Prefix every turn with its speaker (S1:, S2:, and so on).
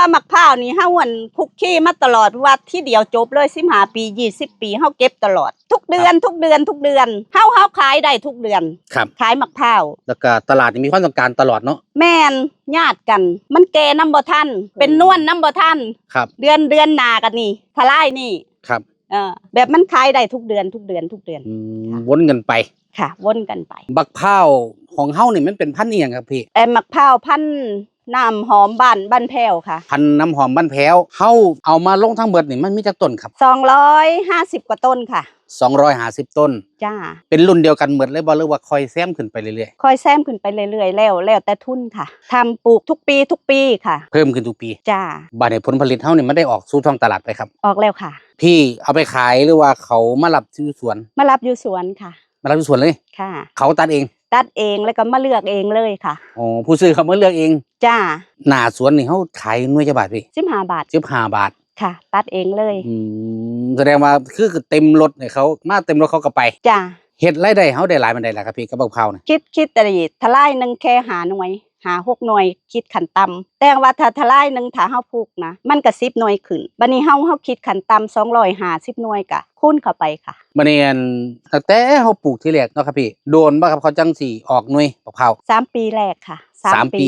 S1: ว่ามะพร้าวนี่เฮาคุกคีมาตลอดว่าที่เดียวจบเลย15 ปี20 ปีเฮาเก็บตลอดทุกเดือนเฮาขายได้ทุกเดือน
S2: ครับ
S1: ขายมะพร้าว
S2: แล้วก็ตลาดนี่มีความต้องการตลอดเนาะ
S1: แม่นญาติกันมันแก่น้ำบ่ทันเป็นนวลน้ำบ่ทัน
S2: ครับ
S1: เดือนหน้ากันนี่ทลายนี่
S2: ครับ
S1: แบบมันขายได้ทุกเดือน
S2: วนกันไป
S1: ค่ะวนกันไป
S2: บักพร้าวของเฮานี่มันเป็นพันธุ์อีหยังครับพี่
S1: มะพร้าวพันธุ์น้ำหอมบ้านแพ้วค่ะ
S2: พันธุ์น้ำหอมบ้านแพ้วเฮาเอามาลงทั้งเบิดนี่มันมีจักต้นครับ
S1: 250กว่าต้นค่ะ
S2: 250ต้น
S1: จ้า
S2: เป็นรุ่นเดียวกันหมดเลยบ่หรือว่าค่อยแซมขึ้นไปเรื่อย
S1: ค่อยแซมขึ้นไปเรื่อยๆแล้วแต่ทุนค่ะทำปลูกทุกปีค่ะ
S2: ๆเพิ่มขึ้นทุกปี
S1: จ้า
S2: บัดนี้ผลผลิตเฮานี่มันได้ออกสู่ท้องตลาดไปครับ
S1: ออกแล้วค่ะ
S2: พี่เอาไปขายหรือว่าเขามารับซื้อสวน
S1: มารับอยู่สวนค่ะ
S2: มารับซื้อสวนเลย
S1: ค่ะ
S2: เขาตัดเอง
S1: แล้วก็มาเลือกเองเลยค่ะ
S2: อ๋อผู้ซื้อเขามาเลือกเอง
S1: จ้า
S2: หน้าสวนนี่เฮาขายหน่วยจักบาทพี่
S1: 15 บาท
S2: 15 บาท
S1: ค่ะตัดเองเลย
S2: แสดงว่าคือเต็มรถเนี่ยเขามาเต็มรถเขาก็ไป
S1: จ้า
S2: เฮ็ดรายได้เฮาได้หลายปานใดล่ะครับพี่กับบักพร้าวนี่
S1: คิดแต่ทลายนึงแค่หาหน่วยหา6 หน่วยคิดขั้นต่ำแต่ว่าถ้าทลายนึงถ้าเฮาปลูกนะมันก็10 หน่วยขึ้นบัดนี้เฮาคิดขั้นต่ำ250 หน่วยก็คูณเข้าไปค่ะ
S2: บัดนี้ตั้งแต่เฮาปลูกที่แรกเนาะครับพี่โดนบ่ครับเขาจังสิออกหน่วยบักพร้าว
S1: 3 ปีแรกค่ะ
S2: 3 ปี